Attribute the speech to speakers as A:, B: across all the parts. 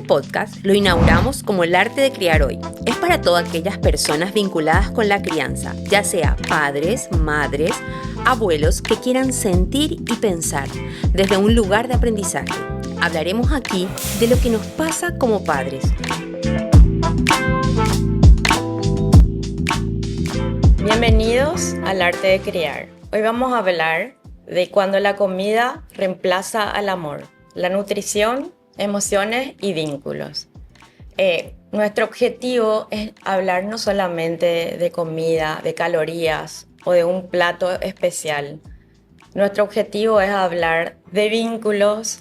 A: podcast lo inauguramos como el arte de criar hoy. Es para todas aquellas personas vinculadas con la crianza, ya sea padres, madres, abuelos que quieran sentir y pensar desde un lugar de aprendizaje. Hablaremos aquí de lo que nos pasa como padres.
B: Bienvenidos al arte de criar. Hoy vamos a hablar de cuando la comida reemplaza al amor, la nutrición, emociones y vínculos. Nuestro objetivo es hablar no solamente de comida, de calorías o de un plato especial. Nuestro objetivo es hablar de vínculos,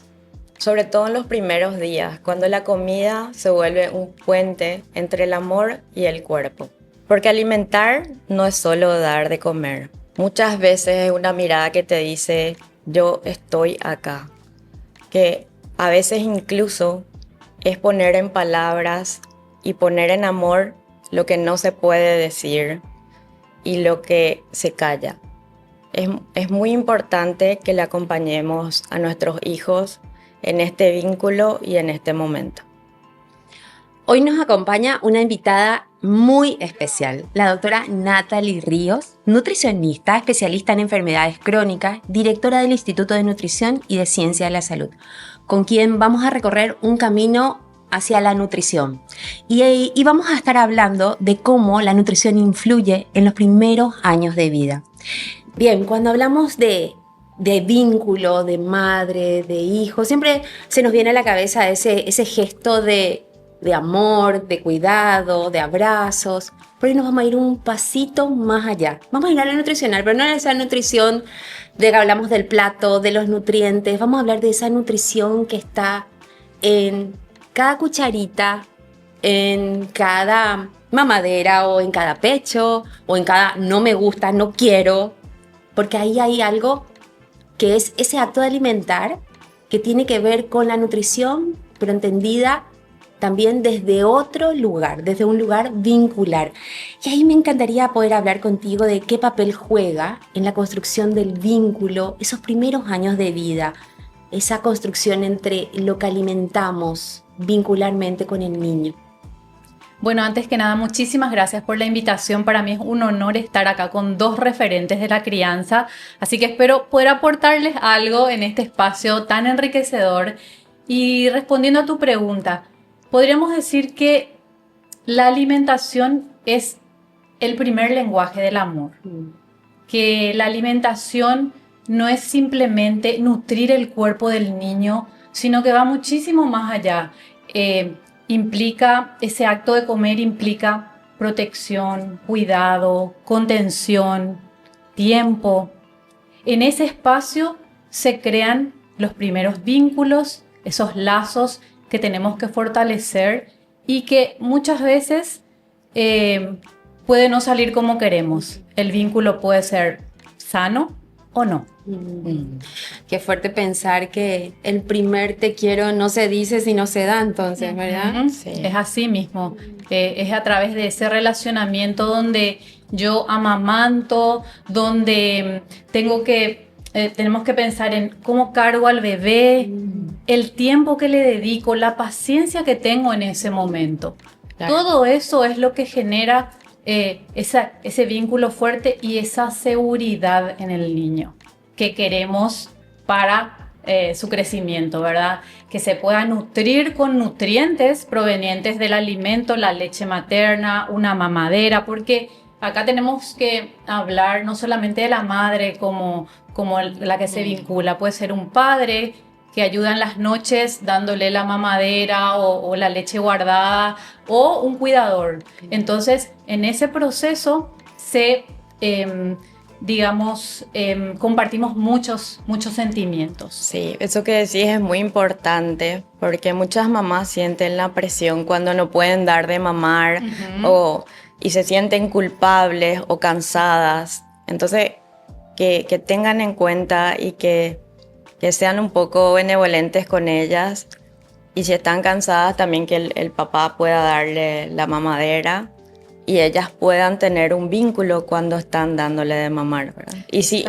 B: sobre todo en los primeros días, cuando la comida se vuelve un puente entre el amor y el cuerpo. Porque alimentar no es solo dar de comer. Muchas veces es una mirada que te dice, yo estoy acá. Que a veces incluso es poner en palabras y poner en amor lo que no se puede decir y lo que se calla. Es muy importante que le acompañemos a nuestros hijos en este vínculo y en este momento.
A: Hoy nos acompaña una invitada muy especial, la doctora Natalie Ríos, nutricionista, especialista en enfermedades crónicas, directora del Instituto de Nutrición y de Ciencia de la Salud, con quien vamos a recorrer un camino hacia la nutrición. Y vamos a estar hablando de cómo la nutrición influye en los primeros años de vida. Bien, cuando hablamos de vínculo, de madre, de hijo, siempre se nos viene a la cabeza ese gesto de amor, de cuidado, de abrazos. Pero hoy nos vamos a ir un pasito más allá. Vamos a ir a la nutricional, pero no a esa nutrición de que hablamos del plato, de los nutrientes. Vamos a hablar de esa nutrición que está en cada cucharita, en cada mamadera o en cada pecho o en cada no me gusta, no quiero. Porque ahí hay algo que es ese acto de alimentar que tiene que ver con la nutrición, pero entendida también desde otro lugar, desde un lugar vincular. Y ahí me encantaría poder hablar contigo de qué papel juega en la construcción del vínculo esos primeros años de vida, esa construcción entre lo que alimentamos vincularmente con el niño.
C: Bueno, antes que nada, muchísimas gracias por la invitación. Para mí es un honor estar acá con dos referentes de la crianza, así que espero poder aportarles algo en este espacio tan enriquecedor. Y respondiendo a tu pregunta, podríamos decir que la alimentación es el primer lenguaje del amor, que la alimentación no es simplemente nutrir el cuerpo del niño, sino que va muchísimo más allá. Implica, ese acto de comer implica protección, cuidado, contención, tiempo. En ese espacio se crean los primeros vínculos, esos lazos que tenemos que fortalecer y que muchas veces puede no salir como queremos. El vínculo puede ser sano o no.
A: Qué fuerte pensar que el primer te quiero no se dice si no se da, entonces, ¿verdad?
C: Sí. Es así mismo. Es a través de ese relacionamiento donde yo amamanto, donde tenemos que pensar en cómo cargo al bebé, el tiempo que le dedico, la paciencia que tengo en ese momento. Claro. Todo eso es lo que genera ese vínculo fuerte y esa seguridad en el niño que queremos para su crecimiento, ¿verdad? Que se pueda nutrir con nutrientes provenientes del alimento, la leche materna, una mamadera, porque acá tenemos que hablar no solamente de la madre como la que se vincula, puede ser un padre que ayuda en las noches dándole la mamadera o la leche guardada, o un cuidador. Entonces, en ese proceso compartimos muchos sentimientos.
B: Sí, eso que decís es muy importante porque muchas mamás sienten la presión cuando no pueden dar de mamar y se sienten culpables o cansadas. Entonces, que tengan en cuenta y que sean un poco benevolentes con ellas, y si están cansadas también que el papá pueda darle la mamadera y ellas puedan tener un vínculo cuando están dándole de mamar, ¿verdad? Y si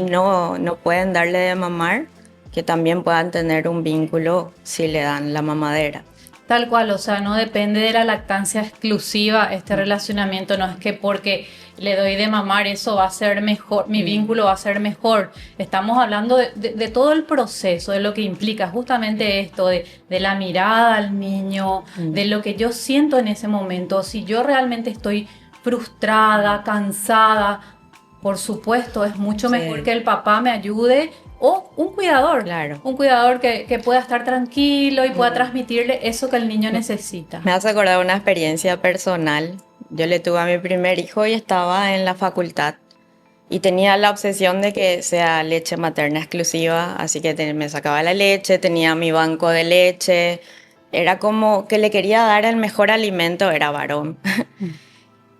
B: no pueden darle de mamar, que también puedan tener un vínculo si le dan la mamadera.
C: Tal cual, o sea, no depende de la lactancia exclusiva este relacionamiento, no es que porque le doy de mamar eso va a ser mejor, mi vínculo va a ser mejor. Estamos hablando de todo el proceso, de lo que implica justamente esto, de la mirada al niño, de lo que yo siento en ese momento. Si yo realmente estoy frustrada, cansada, por supuesto, es mucho mejor que el papá me ayude. O un cuidador,
B: Claro.
C: un cuidador que pueda estar tranquilo y pueda transmitirle eso que el niño necesita.
B: Me hace acordar una experiencia personal. Yo le tuve a mi primer hijo y estaba en la facultad y tenía la obsesión de que sea leche materna exclusiva, así que me sacaba la leche, tenía mi banco de leche, era como que le quería dar el mejor alimento, era varón.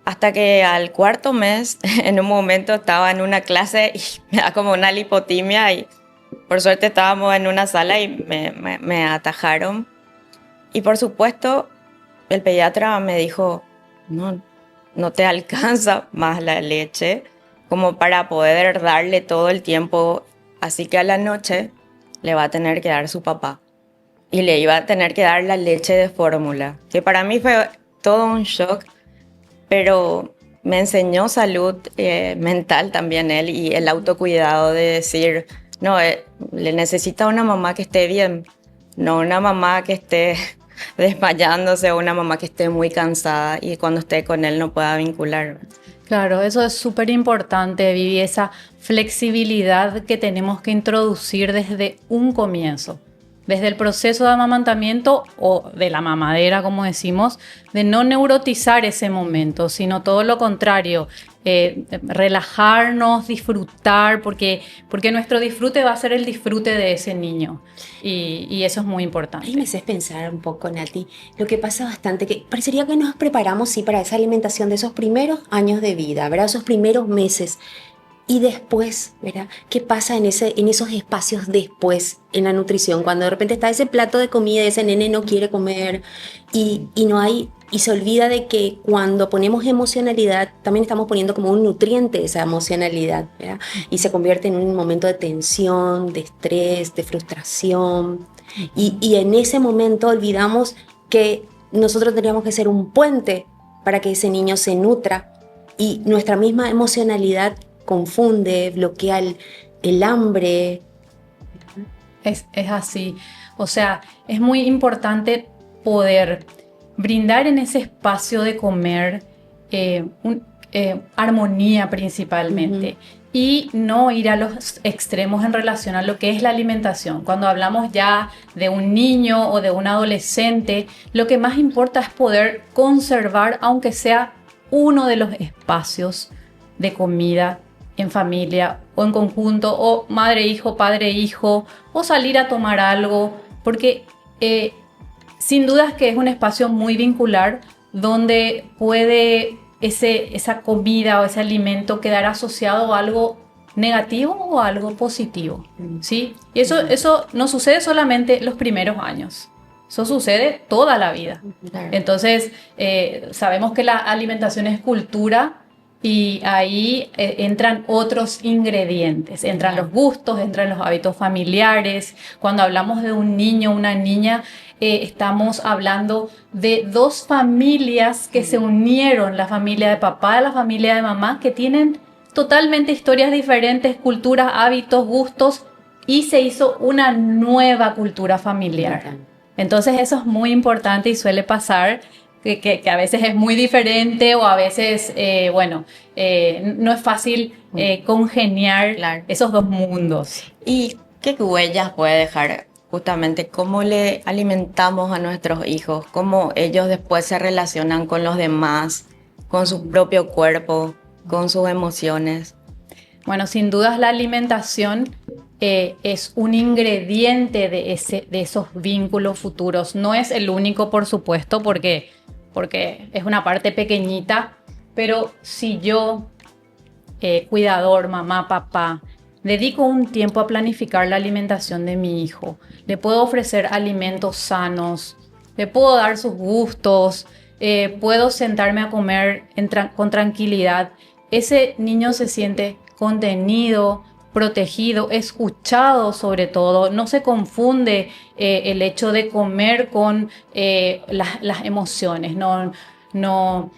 B: Hasta que al cuarto mes, en un momento estaba en una clase y me da como una lipotimia y por suerte estábamos en una sala y me atajaron. Y por supuesto, el pediatra me dijo, no te alcanza más la leche como para poder darle todo el tiempo. Así que a la noche le va a tener que dar su papá. Y le iba a tener que dar la leche de fórmula, que para mí fue todo un shock. Pero me enseñó salud mental también él y el autocuidado de decir, no, le necesita una mamá que esté bien, no una mamá que esté desmayándose o una mamá que esté muy cansada y cuando esté con él no pueda vincular.
C: Claro, eso es súper importante, Vivi, esa flexibilidad que tenemos que introducir desde un comienzo. Desde el proceso de amamantamiento o de la mamadera, como decimos, de no neurotizar ese momento, sino todo lo contrario, relajarnos, disfrutar, porque nuestro disfrute va a ser el disfrute de ese niño y eso es muy importante.
A: Ahí me haces pensar un poco, Nati, lo que pasa bastante, que parecería que nos preparamos, sí, para esa alimentación de esos primeros años de vida, ¿verdad? Esos primeros meses. Y después, ¿verdad? ¿Qué pasa en esos espacios después en la nutrición? Cuando de repente está ese plato de comida y ese nene no quiere comer y no hay, y se olvida de que cuando ponemos emocionalidad, también estamos poniendo como un nutriente esa emocionalidad, ¿verdad? Y se convierte en un momento de tensión, de estrés, de frustración. Y en ese momento olvidamos que nosotros teníamos que ser un puente para que ese niño se nutra y nuestra misma emocionalidad confunde, bloquea el hambre.
C: Es así. O sea, es muy importante poder brindar en ese espacio de comer armonía principalmente. Y no ir a los extremos en relación a lo que es la alimentación. Cuando hablamos ya de un niño o de un adolescente, lo que más importa es poder conservar, aunque sea uno de los espacios de comida en familia o en conjunto, o madre-hijo, padre-hijo, o salir a tomar algo, porque sin dudas que es un espacio muy vincular donde puede esa comida o ese alimento quedar asociado a algo negativo o a algo positivo, ¿sí? Y eso no sucede solamente los primeros años. Eso sucede toda la vida.
B: Claro.
C: Entonces, sabemos que la alimentación es cultura y ahí entran otros ingredientes. Entran los gustos, entran los hábitos familiares. Cuando hablamos de un niño o una niña, estamos hablando de dos familias que se unieron, la familia de papá y la familia de mamá, que tienen totalmente historias diferentes, culturas, hábitos, gustos, y se hizo una nueva cultura familiar. Entonces eso es muy importante y suele pasar que a veces es muy diferente o a veces, no es fácil congeniar esos dos mundos.
B: ¿Y qué huellas puede dejar justamente cómo le alimentamos a nuestros hijos? ¿Cómo ellos después se relacionan con los demás, con su propio cuerpo, con sus emociones?
C: Bueno, sin dudas la alimentación es un ingrediente de esos vínculos futuros. No es el único, por supuesto, porque es una parte pequeñita, pero si yo, cuidador, mamá, papá, dedico un tiempo a planificar la alimentación de mi hijo, le puedo ofrecer alimentos sanos, le puedo dar sus gustos, puedo sentarme a comer con tranquilidad, ese niño se siente contenido, protegido, escuchado sobre todo, no se confunde el hecho de comer con las emociones, no.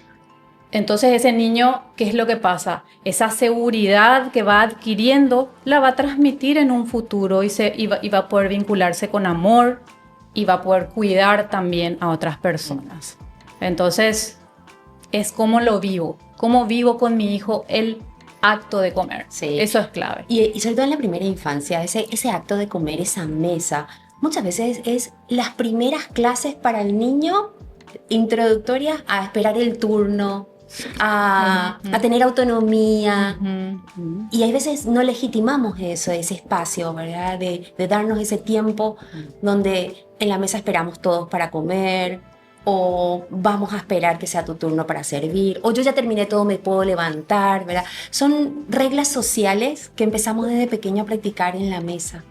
C: Entonces ese niño, ¿qué es lo que pasa? Esa seguridad que va adquiriendo la va a transmitir en un futuro y va a poder vincularse con amor y va a poder cuidar también a otras personas. Entonces es cómo vivo con mi hijo el acto de comer.
A: Sí.
C: Eso es clave.
A: Y sobre todo en la primera infancia, ese acto de comer, esa mesa, muchas veces es las primeras clases para el niño introductorias a esperar el turno, a tener autonomía. Y hay veces no legitimamos eso, ese espacio, ¿verdad? De darnos ese tiempo donde en la mesa esperamos todos para comer, o vamos a esperar que sea tu turno para servir, o yo ya terminé todo, me puedo levantar, ¿verdad? Son reglas sociales que empezamos desde pequeño a practicar en la mesa.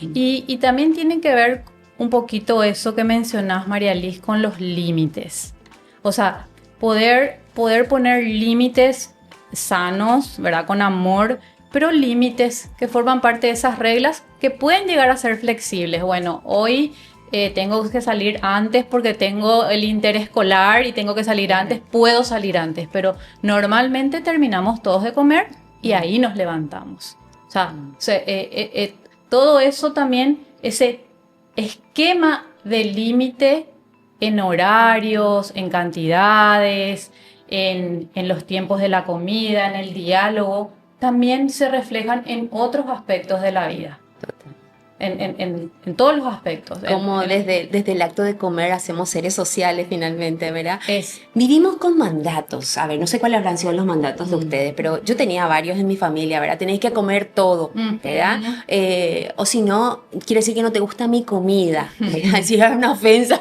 C: Y también tiene que ver un poquito eso que mencionás, María Liz, con los límites. O sea, poder poner límites sanos, ¿verdad? Con amor, pero límites que forman parte de esas reglas que pueden llegar a ser flexibles. Bueno, hoy tengo que salir antes porque tengo el interescolar y tengo que salir antes, puedo salir antes, pero normalmente terminamos todos de comer y ahí nos levantamos. O sea, todo eso también, ese esquema de límite en horarios, en cantidades, en los tiempos de la comida, en el diálogo, también se reflejan en otros aspectos de la vida. En todos los aspectos.
A: Como desde el acto de comer hacemos seres sociales finalmente, ¿verdad?
C: Es.
A: Vivimos con mandatos. A ver, no sé cuáles habrán sido los mandatos de ustedes, pero yo tenía varios en mi familia, ¿verdad? Tenéis que comer todo, ¿verdad? O si no, quiere decir que no te gusta mi comida, ¿verdad? Si era una ofensa,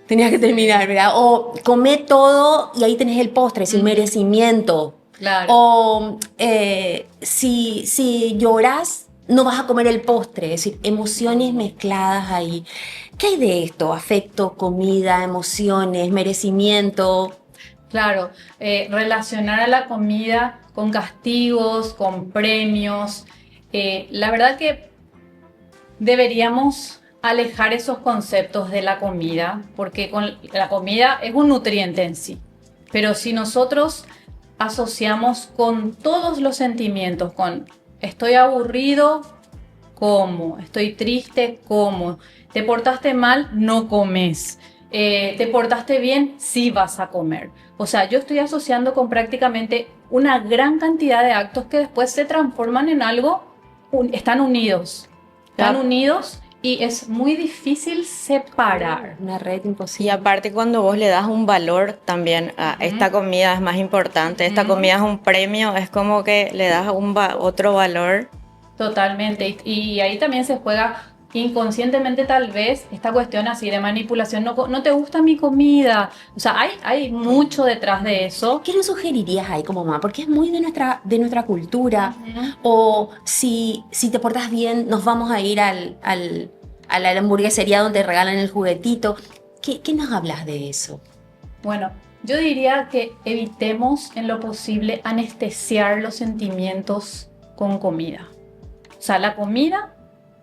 A: tenías que terminar, ¿verdad? O come todo y ahí tenés el postre, sin merecimiento.
C: Claro.
A: O si lloras, no vas a comer el postre, es decir, emociones mezcladas ahí. ¿Qué hay de esto? Afecto, comida, emociones, merecimiento.
C: Claro, relacionar a la comida con castigos, con premios. La verdad que deberíamos alejar esos conceptos de la comida, porque la comida es un nutriente en sí. Pero si nosotros asociamos con todos los sentimientos, con estoy aburrido, como. Estoy triste, como. Te portaste mal, no comes. Te portaste bien, sí vas a comer. O sea, yo estoy asociando con prácticamente una gran cantidad de actos que después se transforman en algo, están unidos. Están unidos y es muy difícil separar.
A: Una red imposible.
B: Y aparte cuando vos le das un valor también a esta comida es más importante, esta comida es un premio, es como que le das otro valor.
C: Totalmente, y ahí también se juega inconscientemente tal vez esta cuestión así de manipulación, no te gusta mi comida, o sea, hay mucho detrás de eso.
A: ¿Qué nos sugerirías ahí como mamá? Porque es muy de nuestra cultura. O si te portas bien, nos vamos a ir a la hamburguesería donde regalan el juguetito. ¿Qué nos hablas de eso?
C: Bueno, yo diría que evitemos en lo posible anestesiar los sentimientos con comida. O sea, la comida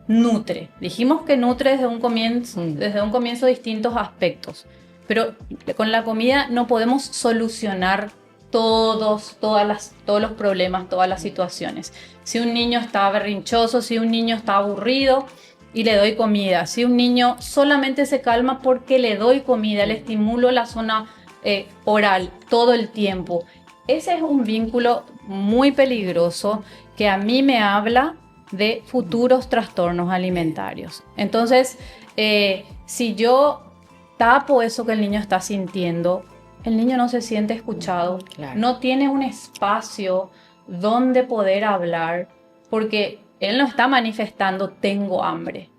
C: nutre. Dijimos que nutre desde un comienzo distintos aspectos. Pero con la comida no podemos solucionar todos los problemas, todas las situaciones. Si un niño está berrinchoso, si un niño está aburrido y le doy comida. Si un niño solamente se calma porque le doy comida, le estimulo la zona oral todo el tiempo. Ese es un vínculo muy peligroso que a mí me habla de futuros trastornos alimentarios. Entonces, si yo tapo eso que el niño está sintiendo, el niño no se siente escuchado, claro. No tiene un espacio donde poder hablar, porque él no está manifestando tengo hambre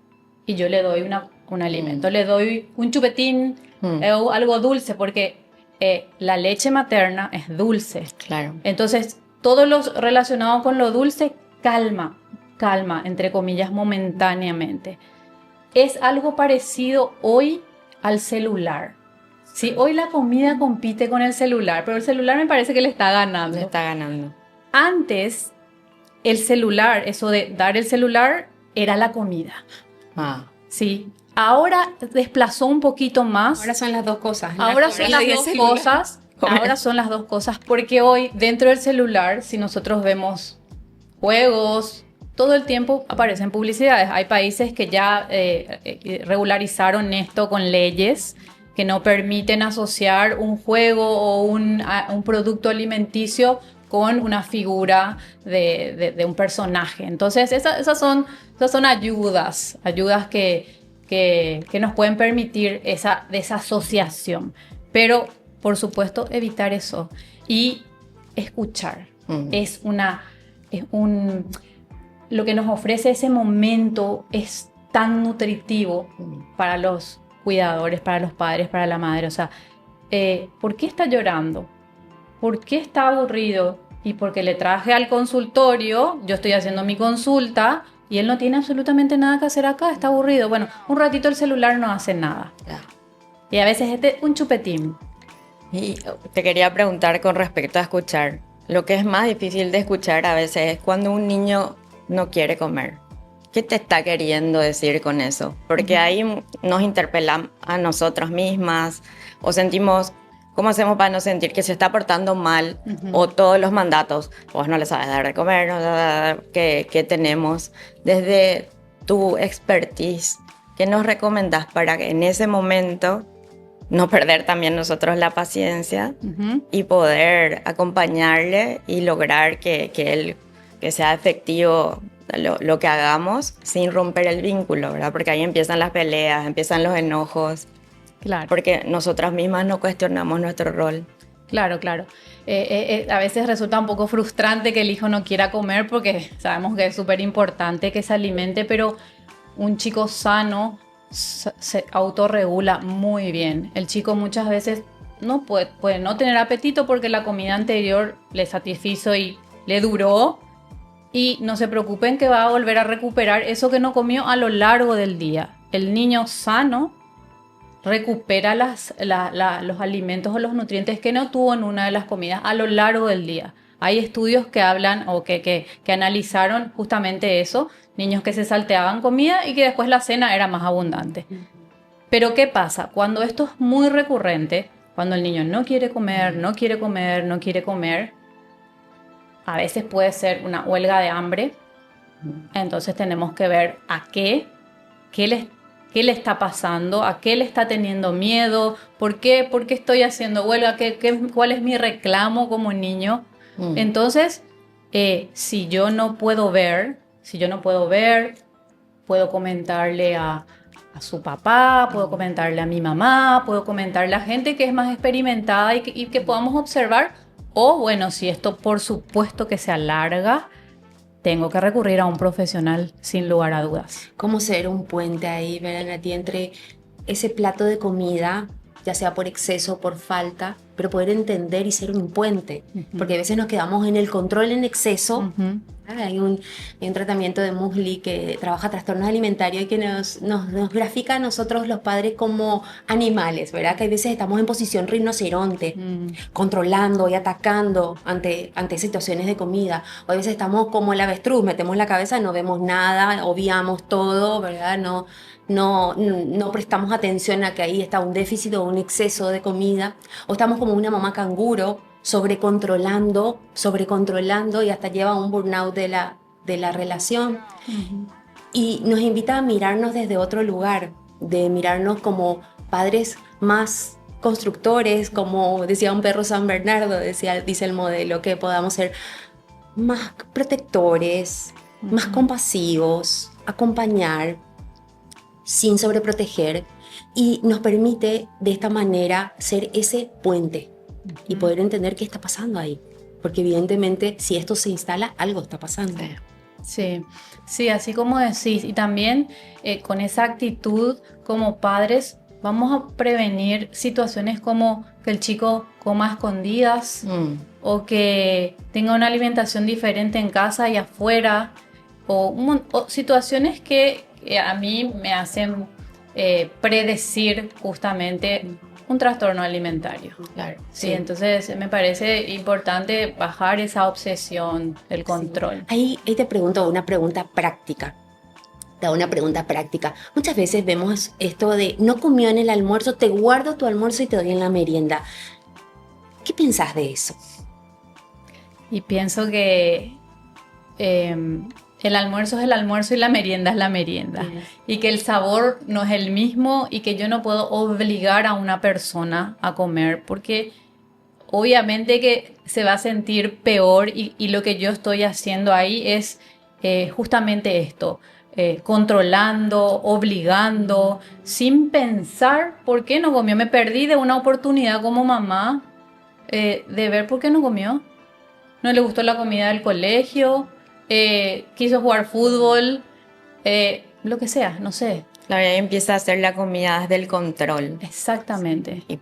C: y yo le doy un alimento, le doy un chupetín o algo dulce, porque la leche materna es dulce.
B: Claro.
C: Entonces, todo lo relacionado con lo dulce calma, entre comillas, momentáneamente. Es algo parecido hoy al celular. Sí, hoy la comida compite con el celular, pero el celular me parece que le está ganando.
B: Le está ganando.
C: Antes, el celular, eso de dar el celular, era la comida. Sí. Ahora desplazó un poquito más.
A: Ahora son las dos cosas.
C: Ahora son las dos cosas. Ahora son las dos cosas, porque hoy dentro del celular, si nosotros vemos juegos, todo el tiempo aparecen publicidades. Hay países que ya regularizaron esto con leyes que no permiten asociar un juego o un producto alimenticio con una figura de un personaje. Entonces, esas son ayudas que nos pueden permitir esa desasociación. Pero, por supuesto, evitar eso. Y escuchar. Lo que nos ofrece ese momento es tan nutritivo para los cuidadores, para los padres, para la madre. O sea, ¿por qué está llorando? ¿Por qué está aburrido? Y porque le traje al consultorio, yo estoy haciendo mi consulta y él no tiene absolutamente nada que hacer acá, está aburrido. Bueno, un ratito el celular no hace nada. Y a veces un chupetín.
B: Y te quería preguntar con respecto a escuchar. Lo que es más difícil de escuchar a veces es cuando un niño no quiere comer. ¿Qué te está queriendo decir con eso? Porque ahí nos interpelan a nosotras mismas o sentimos, ¿cómo hacemos para no sentir que se está portando mal? O todos los mandatos, vos no le sabes dar de comer, que tenemos. Desde tu expertise, ¿qué nos recomendás para que en ese momento no perder también nosotros la paciencia y poder acompañarle y lograr que sea efectivo lo que hagamos sin romper el vínculo, ¿verdad? Porque ahí empiezan las peleas, empiezan los enojos.
C: Claro.
B: Porque nosotras mismas no cuestionamos nuestro rol.
C: Claro. A veces resulta un poco frustrante que el hijo no quiera comer porque sabemos que es súper importante que se alimente, pero un chico sano se autorregula muy bien. El chico muchas veces no puede no tener apetito porque la comida anterior le satisfizo y le duró. Y no se preocupen que va a volver a recuperar eso que no comió a lo largo del día. El niño sano recupera los alimentos o los nutrientes que no tuvo en una de las comidas a lo largo del día. Hay estudios que hablan o que analizaron justamente eso. Niños que se salteaban comida y que después la cena era más abundante. Pero ¿qué pasa? Cuando esto es muy recurrente, cuando el niño no quiere comer, a veces puede ser una huelga de hambre. Entonces tenemos que ver qué le está pasando, a qué le está teniendo miedo, por qué estoy haciendo huelga, cuál es mi reclamo como niño. Entonces, si yo no puedo ver, puedo comentarle a su papá, puedo comentarle a mi mamá, puedo comentarle a gente que es más experimentada y que podamos observar. O bueno, si esto por supuesto que se alarga, tengo que recurrir a un profesional sin lugar a dudas.
A: ¿Cómo ser un puente ahí, ¿verdad, Nati? Entre ese plato de comida, ya sea por exceso o por falta, pero poder entender y ser un puente. Porque a veces nos quedamos en el control en exceso. Hay un tratamiento de Musli que trabaja trastornos alimentarios y que nos grafica a nosotros los padres como animales, ¿verdad? Que a veces estamos en posición rinoceronte, controlando y atacando ante situaciones de comida. O a veces estamos como el avestruz, metemos la cabeza, no vemos nada, obviamos todo, ¿verdad? No prestamos atención a que ahí está un déficit o un exceso de comida. O estamos como una mamá canguro, sobrecontrolando y hasta lleva a un burnout de la relación. Y nos invita a mirarnos desde otro lugar, de mirarnos como padres más constructores, como decía un perro San Bernardo, dice el modelo, que podamos ser más protectores, más compasivos, acompañar sin sobreproteger, y nos permite de esta manera ser ese puente y poder entender qué está pasando ahí, porque evidentemente si esto se instala, algo está pasando.
C: Sí, así como decís, y también con esa actitud como padres vamos a prevenir situaciones como que el chico coma a escondidas o que tenga una alimentación diferente en casa y afuera, o situaciones que a mí me hacen predecir justamente un trastorno alimentario.
B: Claro.
C: Sí, entonces me parece importante bajar esa obsesión, el control.
A: Ahí te pregunto una pregunta práctica. Te hago una pregunta práctica. Muchas veces vemos esto de no comió en el almuerzo, te guardo tu almuerzo y te doy en la merienda. ¿Qué pensás de eso?
C: Y pienso que el almuerzo es el almuerzo y la merienda es la merienda. Y que el sabor no es el mismo y que yo no puedo obligar a una persona a comer porque obviamente que se va a sentir peor y lo que yo estoy haciendo ahí es justamente esto. Controlando, obligando, sin pensar por qué no comió. Me perdí de una oportunidad como mamá de ver por qué no comió. No le gustó la comida del colegio, quiso jugar fútbol, lo que sea, no sé.
B: Claro, y ahí empieza a hacer la comida desde el control.
C: Exactamente.
B: Y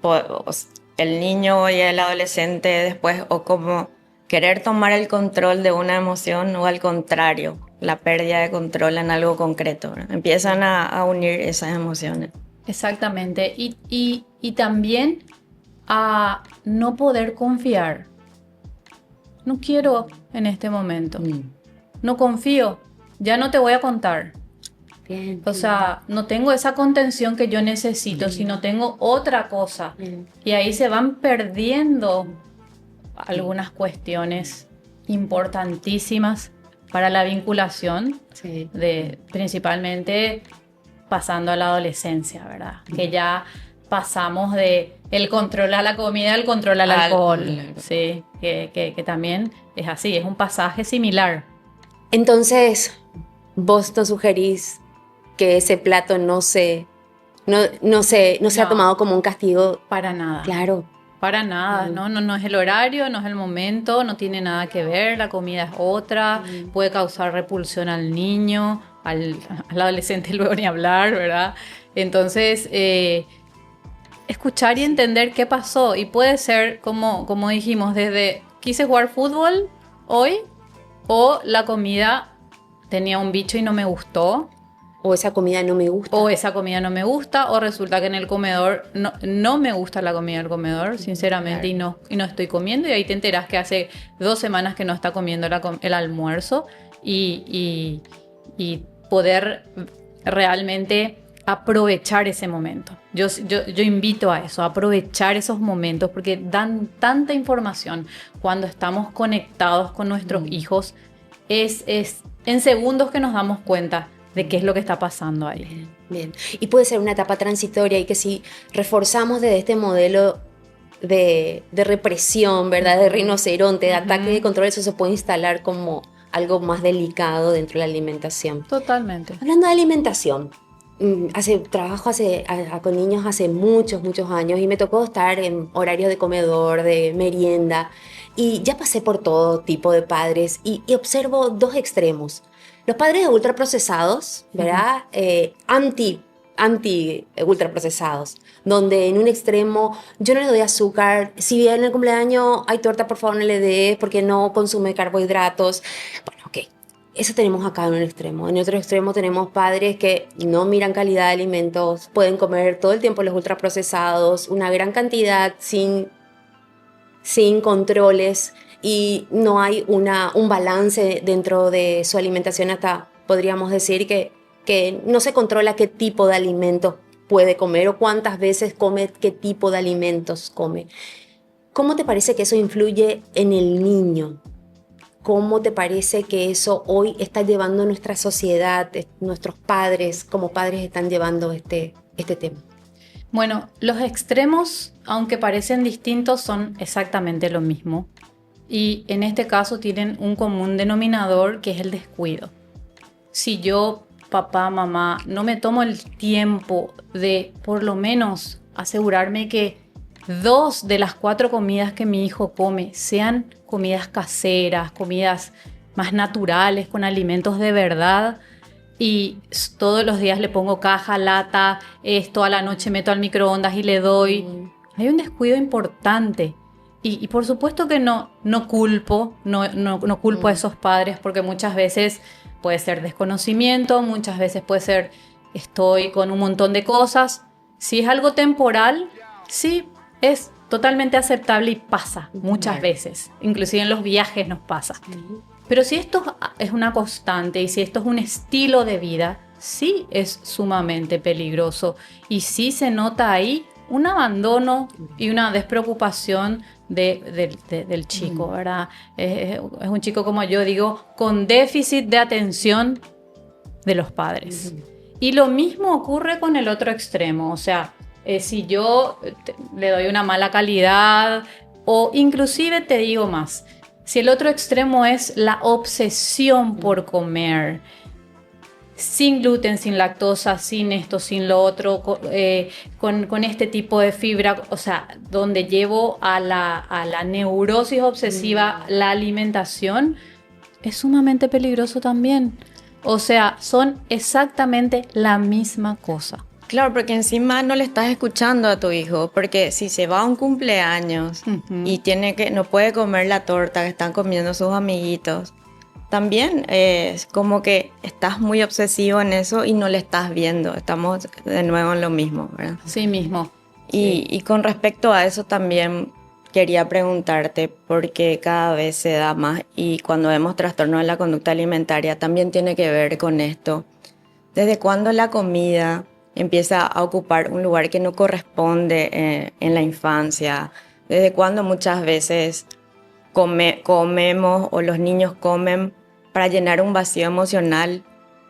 B: el niño y el adolescente después, o como querer tomar el control de una emoción o al contrario, la pérdida de control en algo concreto, ¿verdad? Empiezan a unir esas emociones.
C: Exactamente. Y también a no poder confiar. No quiero en este momento. No confío. Ya no te voy a contar.
A: Bien.
C: O sea, no tengo esa contención que yo necesito, sino tengo otra cosa. Y ahí se van perdiendo algunas cuestiones importantísimas para la vinculación,
A: Sí.
C: principalmente pasando a la adolescencia, ¿verdad? Que ya pasamos de el control a la comida al control al alcohol. Sí, que también es así, es un pasaje similar.
A: Entonces, vos nos sugerís que ese plato no se ha tomado como un castigo.
C: Para nada.
A: Claro.
C: Para nada, no es el horario, no es el momento, no tiene nada que ver, la comida es otra, puede causar repulsión al niño, al adolescente luego ni hablar, ¿verdad? Entonces, escuchar y entender qué pasó, y puede ser, como dijimos, desde quise jugar fútbol hoy, o la comida tenía un bicho y no me gustó,
A: O esa comida no me gusta.
C: o esa comida no me gusta, o resulta que en el comedor no me gusta la comida del comedor, sinceramente,
B: Claro.
C: y no estoy comiendo, y ahí te enterás que hace 2 semanas que no está comiendo el almuerzo, y poder realmente aprovechar ese momento. Yo invito a eso, a aprovechar esos momentos, porque dan tanta información cuando estamos conectados con nuestros hijos, es en segundos que nos damos cuenta de qué es lo que está pasando ahí.
A: Bien. Y puede ser una etapa transitoria y que si reforzamos desde este modelo de represión, ¿verdad? De rinoceronte, de ataque de control, eso se puede instalar como algo más delicado dentro de la alimentación.
C: Totalmente.
A: Hablando de alimentación, trabajo con niños hace muchos años y me tocó estar en horarios de comedor, de merienda, y ya pasé por todo tipo de padres y observo dos extremos. Los padres de ultraprocesados, ¿verdad? Anti ultraprocesados, donde en un extremo yo no le doy azúcar, si bien en el cumpleaños hay torta, por favor no le dé porque no consume carbohidratos. Bueno, ok, eso tenemos acá en un extremo. En otro extremo tenemos padres que no miran calidad de alimentos, pueden comer todo el tiempo los ultraprocesados, una gran cantidad sin controles, y no hay un balance dentro de su alimentación. Hasta podríamos decir que no se controla qué tipo de alimentos puede comer o cuántas veces come, qué tipo de alimentos come. ¿Cómo te parece que eso influye en el niño? ¿Cómo te parece que eso hoy está llevando nuestra sociedad, nuestros padres, como padres están llevando este tema?
C: Bueno, los extremos, aunque parecen distintos, son exactamente lo mismo. Y en este caso tienen un común denominador, que es el descuido. Si yo, papá, mamá, no me tomo el tiempo de por lo menos asegurarme que 2 de las 4 comidas que mi hijo come sean comidas caseras, comidas más naturales, con alimentos de verdad, y todos los días le pongo caja, lata, esto a la noche meto al microondas y le doy, hay un descuido importante. Y por supuesto que no culpo a esos padres, porque muchas veces puede ser desconocimiento, muchas veces puede ser estoy con un montón de cosas. Si es algo temporal, Sí, es totalmente aceptable y pasa muchas veces. Inclusive en los viajes nos pasa. Pero si esto es una constante y si esto es un estilo de vida, sí es sumamente peligroso. Y sí se nota ahí un abandono y una despreocupación del chico, ¿verdad? Es un chico, como yo digo, con déficit de atención de los padres. Y lo mismo ocurre con el otro extremo, o sea, si yo le doy una mala calidad o inclusive te digo más, si el otro extremo es la obsesión por comer, sin gluten, sin lactosa, sin esto, sin lo otro, con este tipo de fibra, o sea, donde llevo a la neurosis obsesiva la alimentación, es sumamente peligroso también. O sea, son exactamente la misma cosa.
B: Claro, porque encima no le estás escuchando a tu hijo, porque si se va a un cumpleaños y no puede comer la torta que están comiendo sus amiguitos, también es como que estás muy obsesivo en eso y no le estás viendo. Estamos de nuevo en lo mismo, ¿verdad?
C: Sí mismo.
B: Y con respecto a eso también quería preguntarte, porque cada vez se da más y cuando vemos trastornos de la conducta alimentaria también tiene que ver con esto. ¿Desde cuándo la comida empieza a ocupar un lugar que no corresponde en la infancia? ¿Desde cuándo muchas veces comemos o los niños comen para llenar un vacío emocional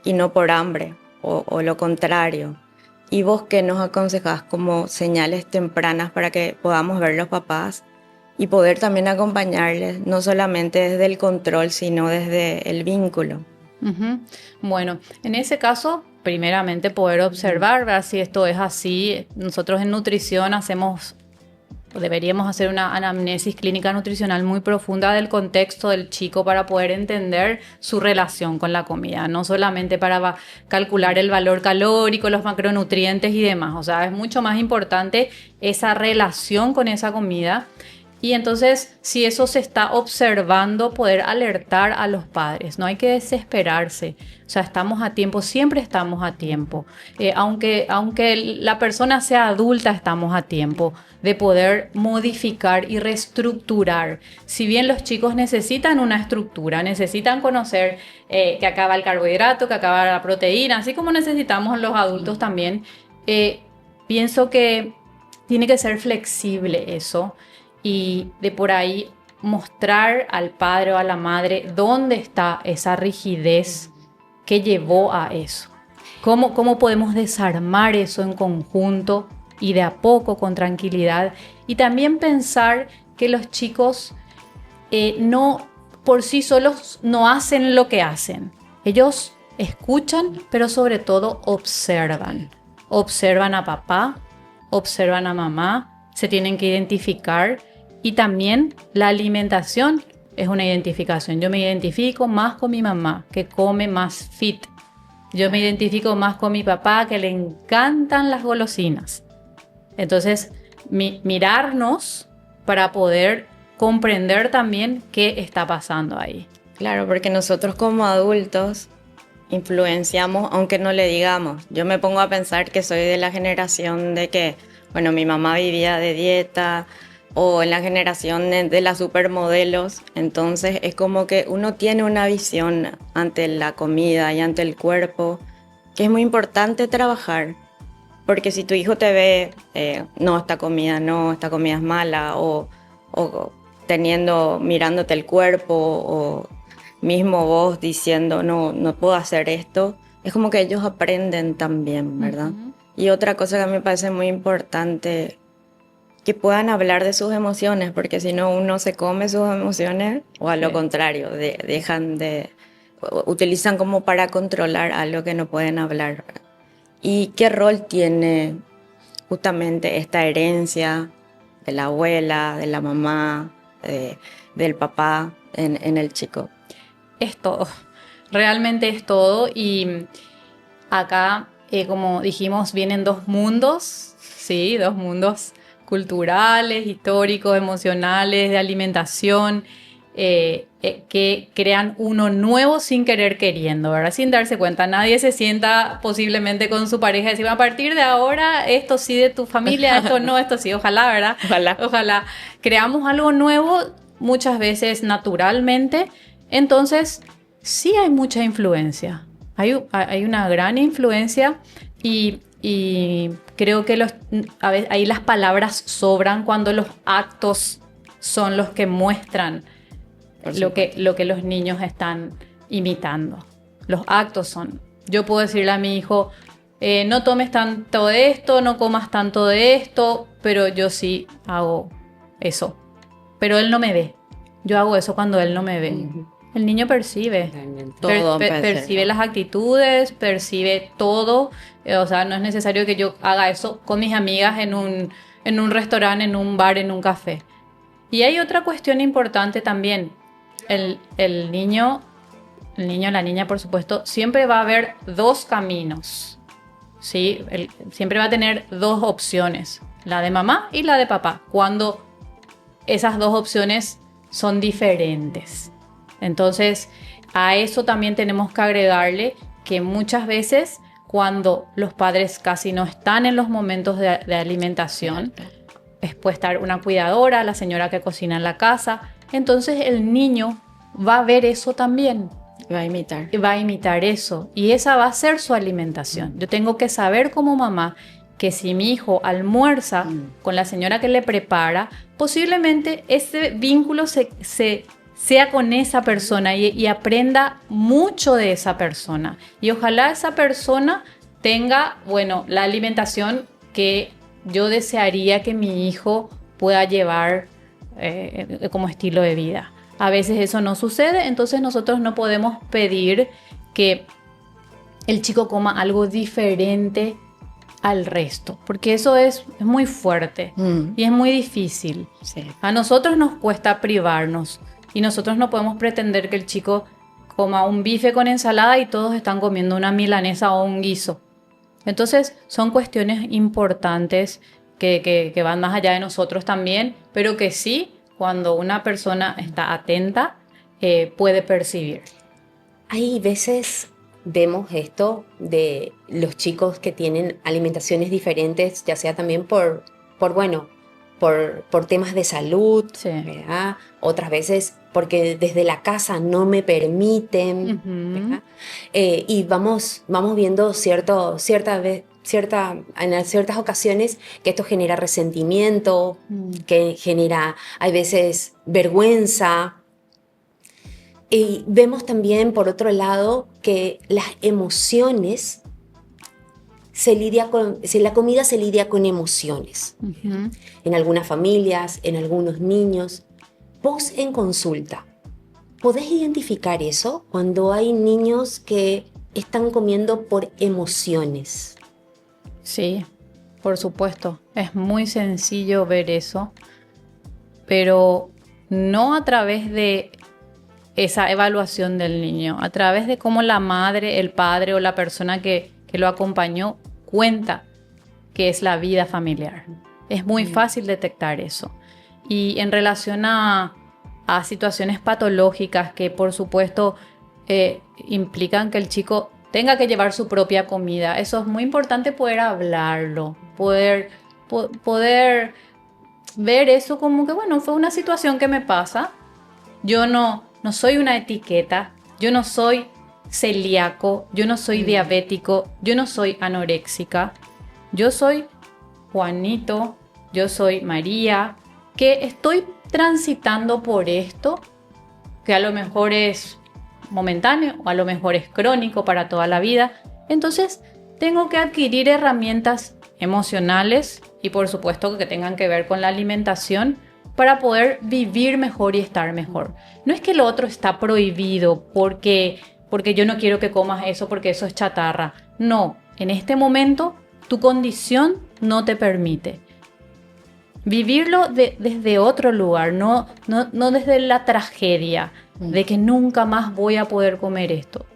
B: y no por hambre o lo contrario? ¿Y vos qué nos aconsejás como señales tempranas para que podamos ver los papás y poder también acompañarles, no solamente desde el control, sino desde el vínculo?
C: Bueno, en ese caso, primeramente poder observar, ver si esto es así. Nosotros en nutrición deberíamos hacer una anamnesis clínica nutricional muy profunda del contexto del chico para poder entender su relación con la comida, no solamente para calcular el valor calórico, los macronutrientes y demás. O sea, es mucho más importante esa relación con esa comida. Y entonces, si eso se está observando, poder alertar a los padres. No hay que desesperarse. O sea, estamos a tiempo, siempre estamos a tiempo. Aunque la persona sea adulta, estamos a tiempo de poder modificar y reestructurar. Si bien los chicos necesitan una estructura, necesitan conocer que acaba el carbohidrato, que acaba la proteína, así como necesitamos los adultos también, pienso que tiene que ser flexible eso. Y de por ahí mostrar al padre o a la madre dónde está esa rigidez que llevó a eso. ¿Cómo podemos desarmar eso en conjunto y de a poco con tranquilidad? Y también pensar que los chicos no por sí solos no hacen lo que hacen. Ellos escuchan, pero sobre todo observan. Observan a papá, observan a mamá, se tienen que identificar. Y también la alimentación es una identificación. Yo me identifico más con mi mamá, que come más fit. Yo me identifico más con mi papá, que le encantan las golosinas. Entonces, mirarnos para poder comprender también qué está pasando ahí.
B: Claro, porque nosotros como adultos influenciamos, aunque no le digamos. Yo me pongo a pensar que soy de la generación de que, bueno, mi mamá vivía de dieta, o en la generación de las supermodelos. Entonces es como que uno tiene una visión ante la comida y ante el cuerpo que es muy importante trabajar, porque si tu hijo te ve no, esta comida es mala, o mirándote el cuerpo, o mismo vos diciendo no puedo hacer esto, es como que ellos aprenden también, ¿verdad? Y otra cosa que a mí me parece muy importante, que puedan hablar de sus emociones, porque si no uno se come sus emociones, o a lo contrario, utilizan como para controlar algo que no pueden hablar. ¿Y qué rol tiene justamente esta herencia de la abuela, de la mamá, del papá en el chico?
C: Es todo, realmente es todo. Y acá, como dijimos, vienen dos mundos, ¿sí? Dos mundos culturales, históricos, emocionales, de alimentación. que crean uno nuevo sin querer queriendo, ¿verdad? Sin darse cuenta. Nadie se sienta posiblemente con su pareja y decir, a partir de ahora, esto sí de tu familia, esto no, esto sí. Ojalá, ¿verdad? Ojalá. Creamos algo nuevo muchas veces naturalmente. Entonces, sí hay mucha influencia. Hay una gran influencia y creo que a veces, ahí las palabras sobran cuando los actos son los que muestran lo que los niños están imitando. Los actos son. Yo puedo decirle a mi hijo, no tomes tanto de esto, no comas tanto de esto, pero yo sí hago eso. Pero él no me ve. Yo hago eso cuando él no me ve. Uh-huh. El niño percibe. Percibe las actitudes, percibe todo. O sea, no es necesario que yo haga eso con mis amigas en un restaurante, en un bar, en un café. Y hay otra cuestión importante también. El niño, la niña, por supuesto, siempre va a haber dos caminos, ¿sí? Siempre va a tener dos opciones, la de mamá y la de papá, cuando esas dos opciones son diferentes. Entonces, a eso también tenemos que agregarle que muchas veces, cuando los padres casi no están en los momentos de alimentación, puede estar una cuidadora, la señora que cocina en la casa. Entonces el niño va a ver eso también.
B: Va a imitar.
C: Va a imitar eso. Y esa va a ser su alimentación. Yo tengo que saber como mamá que si mi hijo almuerza con la señora que le prepara, posiblemente ese vínculo sea con esa persona y aprenda mucho de esa persona. Y ojalá esa persona tenga, la alimentación que yo desearía que mi hijo pueda llevar como estilo de vida. A veces eso no sucede, entonces nosotros no podemos pedir que el chico coma algo diferente al resto, porque eso es muy fuerte y es muy difícil. Sí. A nosotros nos cuesta privarnos y nosotros no podemos pretender que el chico coma un bife con ensalada y todos están comiendo una milanesa o un guiso. Entonces son cuestiones importantes que van más allá de nosotros también, pero que sí, cuando una persona está atenta, puede percibir.
A: Hay veces vemos esto de los chicos que tienen alimentaciones diferentes, ya sea también por temas de salud, sí, ¿verdad? Otras veces porque desde la casa no me permiten, ¿verdad? Y vamos viendo en ciertas ocasiones que esto genera resentimiento, que genera, hay veces, vergüenza. Y vemos también, por otro lado, que las emociones, la comida se lidia con emociones. Uh-huh. En algunas familias, en algunos niños. Vos en consulta, ¿podés identificar eso cuando hay niños que están comiendo por emociones?
C: Sí, por supuesto. Es muy sencillo ver eso, pero no a través de esa evaluación del niño, a través de cómo la madre, el padre o la persona que lo acompañó cuenta que es la vida familiar. Es muy fácil detectar eso. Y en relación a situaciones patológicas que por supuesto implican que el chico tenga que llevar su propia comida, eso es muy importante poder hablarlo, poder ver eso como que fue una situación que me pasa. Yo no soy una etiqueta, yo no soy celíaco, yo no soy diabético, yo no soy anoréxica, yo soy Juanito, yo soy María, que estoy transitando por esto, que a lo mejor es momentáneo o a lo mejor es crónico para toda la vida. Entonces tengo que adquirir herramientas emocionales y por supuesto que tengan que ver con la alimentación para poder vivir mejor y estar mejor. No es que lo otro está prohibido porque yo no quiero que comas eso porque eso es chatarra. No, en este momento tu condición no te permite. Vivirlo desde otro lugar, no desde la tragedia de que nunca más voy a poder comer esto.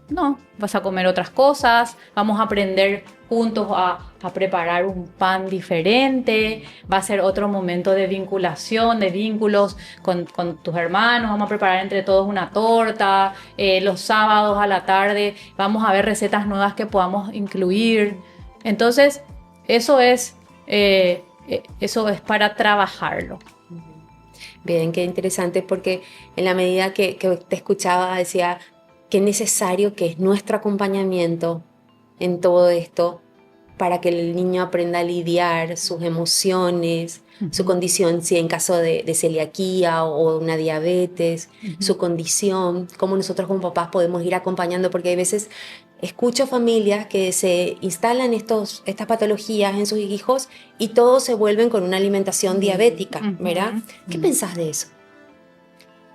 C: No, vas a comer otras cosas, vamos a aprender juntos a preparar un pan diferente, va a ser otro momento de vinculación, de vínculos con tus hermanos, vamos a preparar entre todos una torta, los sábados a la tarde vamos a ver recetas nuevas que podamos incluir. Entonces, eso es para trabajarlo.
A: Bien, qué interesante, porque en la medida que te escuchaba decía qué necesario que es nuestro acompañamiento en todo esto para que el niño aprenda a lidiar sus emociones, su condición, si en caso de celiaquía o una diabetes, su condición, cómo nosotros como papás podemos ir acompañando, porque hay veces escucho familias que se instalan estas patologías en sus hijos y todos se vuelven con una alimentación diabética, ¿verdad? ¿Qué pensás de eso?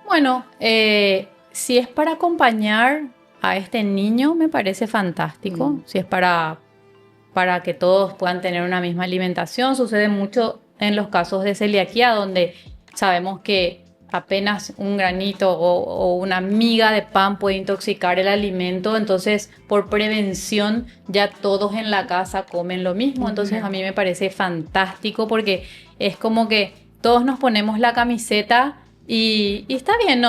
C: Bueno, si es para acompañar a este niño, me parece fantástico. Si es para que todos puedan tener una misma alimentación, sucede mucho en los casos de celiaquía, donde sabemos que apenas un granito o una miga de pan puede intoxicar el alimento. Entonces, por prevención, ya todos en la casa comen lo mismo. Entonces, a mí me parece fantástico, porque es como que todos nos ponemos la camiseta. Y está bien,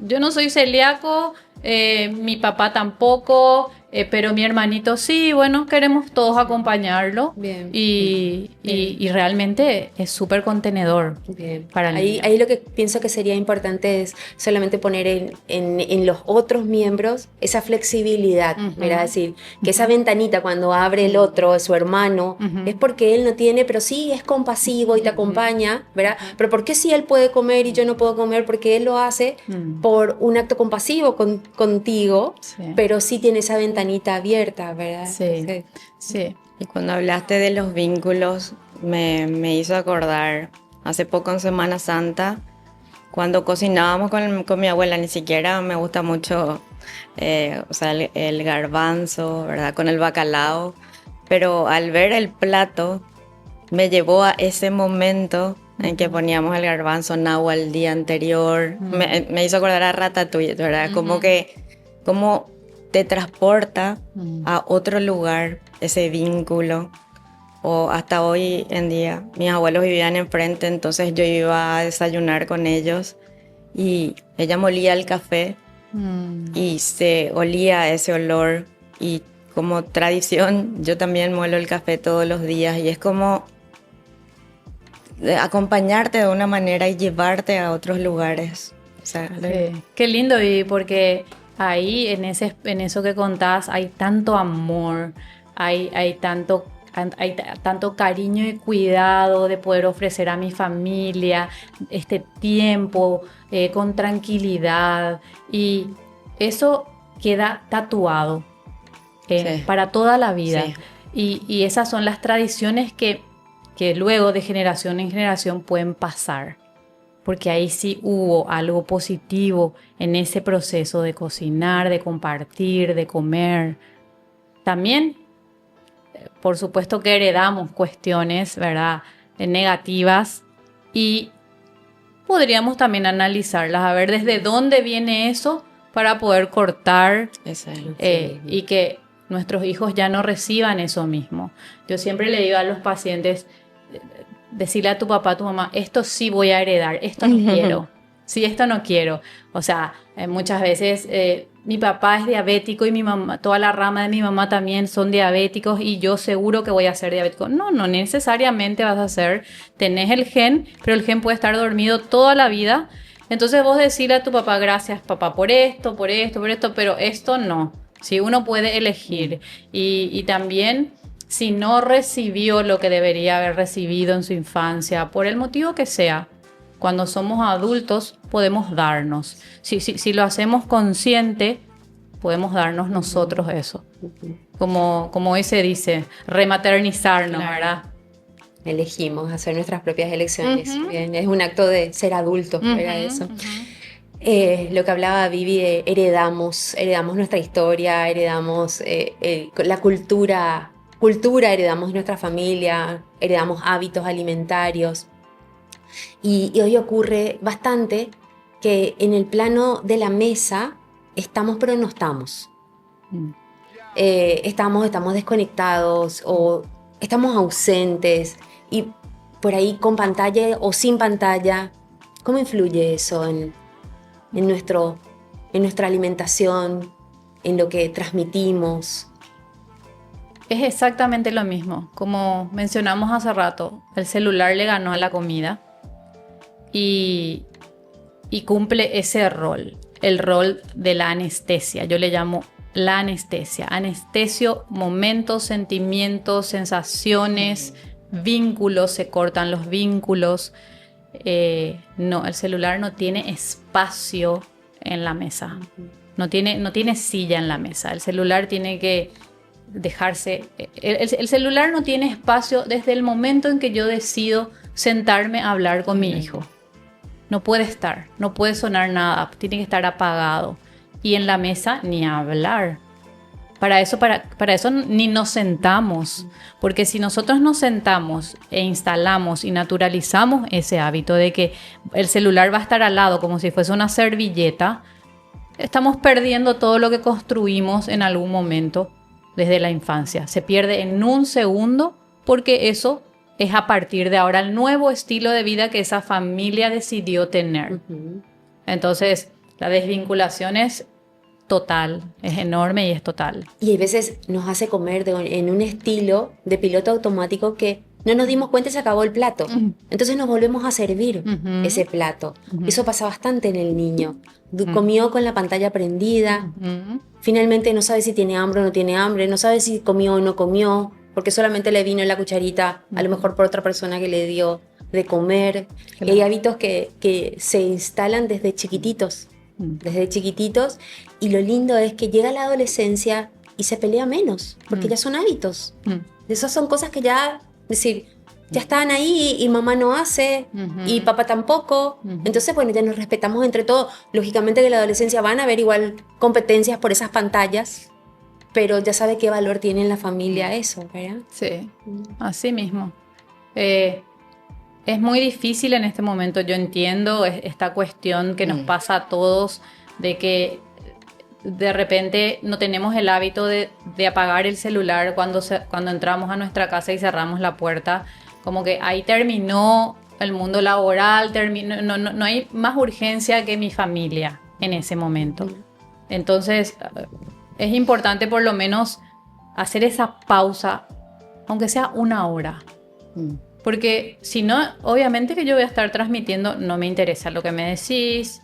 C: yo no soy celíaco, mi papá tampoco, pero mi hermanito sí. Bueno, queremos todos acompañarlo.
A: Bien.
C: Y realmente es súper contenedor.
A: Bien.
C: Para el niño.
A: Ahí lo que pienso que sería importante es solamente poner en los otros miembros esa flexibilidad, ¿verdad? Es decir, que esa ventanita cuando abre el otro, su hermano, es porque él no tiene, pero sí es compasivo y te acompaña, ¿verdad? Pero ¿por qué si él puede comer y yo no puedo comer? Porque él lo hace por un acto compasivo contigo, pero sí tiene esa ventanita abierta, ¿verdad?
C: Sí.
B: Y cuando hablaste de los vínculos, me hizo acordar hace poco en Semana Santa, cuando cocinábamos con mi abuela. Ni siquiera me gusta mucho el garbanzo, ¿verdad? Con el bacalao, pero al ver el plato me llevó a ese momento en que poníamos el garbanzo nahua el día anterior. Me hizo acordar a Ratatouille, ¿verdad? Como te transporta a otro lugar ese vínculo. O hasta hoy en día, mis abuelos vivían enfrente, entonces yo iba a desayunar con ellos y ella molía el café y se olía ese olor. Y como tradición, yo también muelo el café todos los días, y es como acompañarte de una manera y llevarte a otros lugares. O sea,
C: sí. Qué lindo, Vivi, porque ahí en eso que contás hay tanto amor, hay tanto cariño y cuidado de poder ofrecer a mi familia este tiempo con tranquilidad, y eso queda tatuado para toda la vida. Y esas son las tradiciones que luego de generación en generación pueden pasar, porque ahí sí hubo algo positivo en ese proceso de cocinar, de compartir, de comer. También, por supuesto que heredamos cuestiones, ¿verdad?, negativas, y podríamos también analizarlas, a ver desde dónde viene eso para poder cortar y que nuestros hijos ya no reciban eso mismo. Yo siempre le digo a los pacientes, decirle a tu papá, a tu mamá, esto sí voy a heredar, esto no quiero. Sí, esto no quiero. O sea, muchas veces mi papá es diabético y mi mamá, toda la rama de mi mamá también son diabéticos, y yo seguro que voy a ser diabético. No necesariamente vas a ser. Tenés el gen, pero el gen puede estar dormido toda la vida. Entonces vos decirle a tu papá, gracias papá por esto, pero esto no. Si uno puede elegir. Y también, si no recibió lo que debería haber recibido en su infancia, por el motivo que sea, cuando somos adultos podemos darnos. Si lo hacemos consciente, podemos darnos nosotros eso. Como hoy se dice, rematernizarnos, ¿verdad?
A: Elegimos hacer nuestras propias elecciones. Bien, es un acto de ser adulto, ¿verdad? Eso. Lo que hablaba Vivi de heredamos nuestra historia, heredamos la cultura, heredamos nuestra familia, heredamos hábitos alimentarios. Y hoy ocurre bastante que en el plano de la mesa estamos pero no estamos. Estamos desconectados o estamos ausentes y por ahí con pantalla o sin pantalla. ¿Cómo influye eso en nuestra alimentación, en lo que transmitimos?
C: Es exactamente lo mismo. Como mencionamos hace rato, el celular le ganó a la comida y cumple ese rol, el rol de la anestesia. Yo le llamo la anestesia. Anestesio momentos, sentimientos, sensaciones, vínculos, se cortan los vínculos. No, el celular no tiene espacio en la mesa. No tiene silla en la mesa. El celular tiene que dejarse. El celular no tiene espacio desde el momento en que yo decido sentarme a hablar con mi hijo. No puede estar, no puede sonar nada, tiene que estar apagado. Y en la mesa ni hablar. Para eso ni nos sentamos, porque si nosotros nos sentamos e instalamos y naturalizamos ese hábito de que el celular va a estar al lado como si fuese una servilleta, estamos perdiendo todo lo que construimos en algún momento desde la infancia. Se pierde en un segundo porque eso es a partir de ahora el nuevo estilo de vida que esa familia decidió tener. Entonces, la desvinculación es total, es enorme y es total.
A: Y a veces nos hace comer en un estilo de piloto automático que no nos dimos cuenta y se acabó el plato. Entonces nos volvemos a servir ese plato. Eso pasa bastante en el niño. Comió con la pantalla prendida. Finalmente no sabe si tiene hambre o no tiene hambre. No sabe si comió o no comió. Porque solamente le vino en la cucharita, a lo mejor por otra persona que le dio de comer. Claro. Y hay hábitos que se instalan desde chiquititos. Desde chiquititos. Y lo lindo es que llega la adolescencia y se pelea menos. Porque ya son hábitos. Esas son cosas que ya... Es decir, ya están ahí y mamá no hace y papá tampoco. Entonces, bueno, ya nos respetamos entre todos. Lógicamente que en la adolescencia van a haber igual competencias por esas pantallas, pero ya sabe qué valor tiene en la familia eso, ¿verdad?
C: Sí, así mismo. Es muy difícil en este momento, yo entiendo esta cuestión que nos pasa a todos, de que de repente no tenemos el hábito de apagar el celular cuando entramos a nuestra casa y cerramos la puerta. Como que ahí terminó el mundo laboral, no hay más urgencia que mi familia en ese momento. Entonces, es importante por lo menos hacer esa pausa, aunque sea 1 hora. Porque si no, obviamente que yo voy a estar transmitiendo, no me interesa lo que me decís.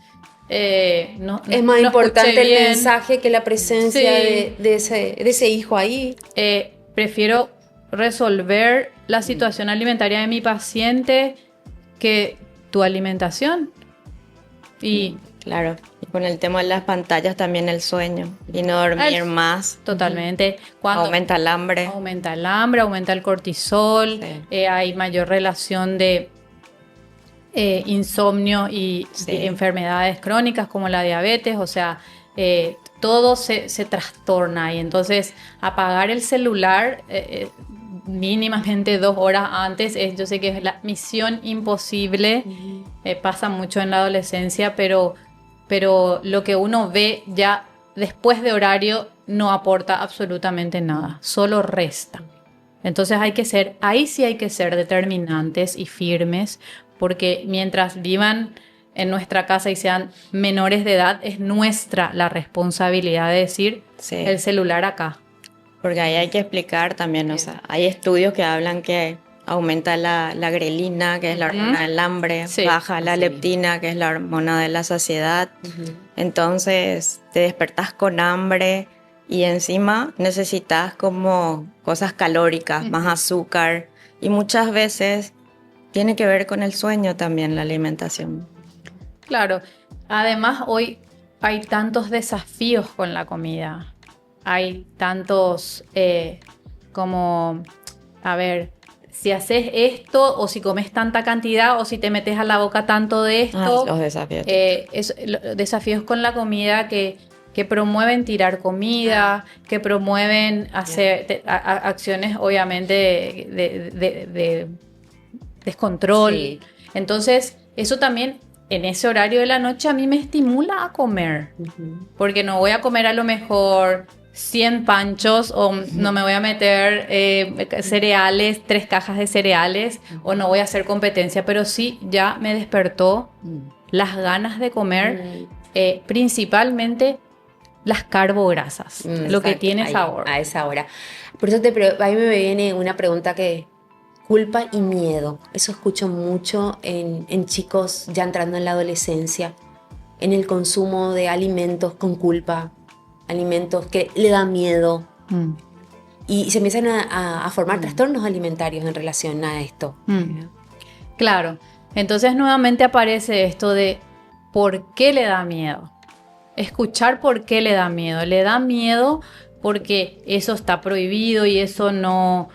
C: Es más importante el mensaje que la presencia de ese hijo ahí. Prefiero resolver la situación alimentaria de mi paciente que tu alimentación. Y
B: claro, y con el tema de las pantallas también el sueño y no dormir más.
C: Totalmente.
B: Aumenta el hambre.
C: Aumenta el cortisol, hay mayor relación de insomnio y enfermedades crónicas como la diabetes, o sea, todo se trastorna y entonces apagar el celular mínimamente 2 horas antes, yo sé que es la misión imposible, pasa mucho en la adolescencia, pero lo que uno ve ya después de horario no aporta absolutamente nada, solo resta. Entonces ahí sí hay que ser determinantes y firmes, porque mientras vivan en nuestra casa y sean menores de edad, es nuestra la responsabilidad de decir el celular acá.
B: Porque ahí hay que explicar también, o sea, hay estudios que hablan que aumenta la grelina, que es la hormona del hambre, baja la leptina, que es la hormona de la saciedad. Entonces te despertás con hambre y encima necesitas como cosas calóricas, más azúcar, y muchas veces tiene que ver con el sueño también la alimentación.
C: Claro, además hoy hay tantos desafíos con la comida. Hay tantos si haces esto o si comes tanta cantidad o si te metes a la boca tanto de esto.
B: Los desafíos.
C: Desafíos con la comida que promueven tirar comida, que promueven hacer acciones obviamente de descontrol. Sí. Entonces, eso también en ese horario de la noche a mí me estimula a comer. Porque no voy a comer a lo mejor 100 panchos o no me voy a meter cereales, 3 cajas de cereales o no voy a hacer competencia, pero sí ya me despertó las ganas de comer, principalmente las carbograsas, lo que tiene
A: ahí,
C: sabor.
A: A esa hora. Por eso a mí me viene una pregunta que... Culpa y miedo. Eso escucho mucho en chicos ya entrando en la adolescencia. En el consumo de alimentos con culpa. Alimentos que le dan miedo. Y se empiezan a formar trastornos alimentarios en relación a esto.
C: Claro. Entonces nuevamente aparece esto de ¿por qué le da miedo? Escuchar por qué le da miedo. Le da miedo porque eso está prohibido y eso no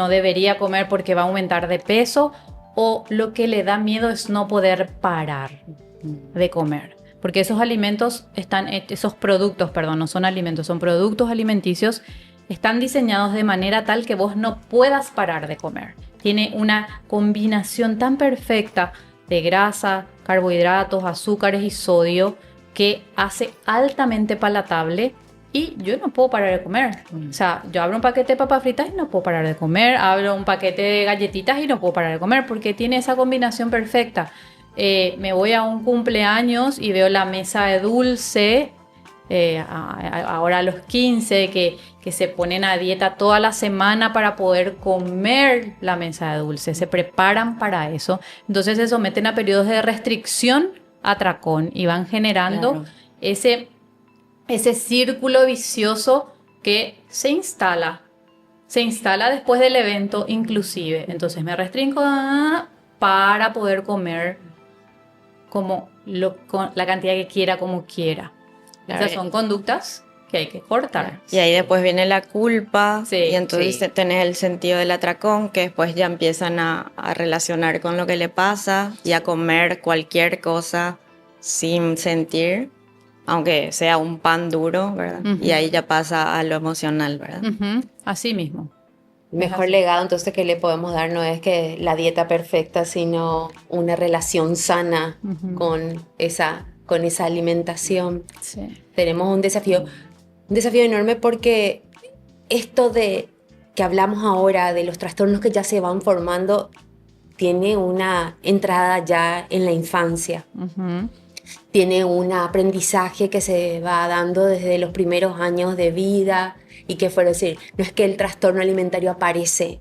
C: debería comer porque va a aumentar de peso, o lo que le da miedo es no poder parar de comer. Porque esos productos, no son alimentos, son productos alimenticios, están diseñados de manera tal que vos no puedas parar de comer. Tiene una combinación tan perfecta de grasa, carbohidratos, azúcares y sodio que hace altamente palatable. Y yo no puedo parar de comer. O sea, yo abro un paquete de papas fritas y no puedo parar de comer. Abro un paquete de galletitas y no puedo parar de comer porque tiene esa combinación perfecta. Me voy a un cumpleaños y veo la mesa de dulce. Ahora a los 15 que se ponen a dieta toda la semana para poder comer la mesa de dulce. Se preparan para eso. Entonces se someten a periodos de restricción, atracón, y van generando ese círculo vicioso que se instala después del evento inclusive. Entonces me restringo para poder comer con la cantidad que quiera, como quiera. Claro. Esas son conductas que hay que cortar.
B: Y ahí después viene la culpa,
C: sí,
B: y entonces tenés el sentido del atracón, que después ya empiezan a relacionar con lo que le pasa y a comer cualquier cosa sin sentir, aunque sea un pan duro, ¿verdad? Y ahí ya pasa a lo emocional, ¿verdad?
C: Así mismo.
A: Mejor legado entonces que le podemos dar no es que la dieta perfecta, sino una relación sana con esa alimentación.
C: Sí.
A: Tenemos un desafío enorme porque esto de que hablamos ahora de los trastornos que ya se van formando tiene una entrada ya en la infancia. Tiene un aprendizaje que se va dando desde los primeros años de vida y que fuera decir, no es que el trastorno alimentario aparece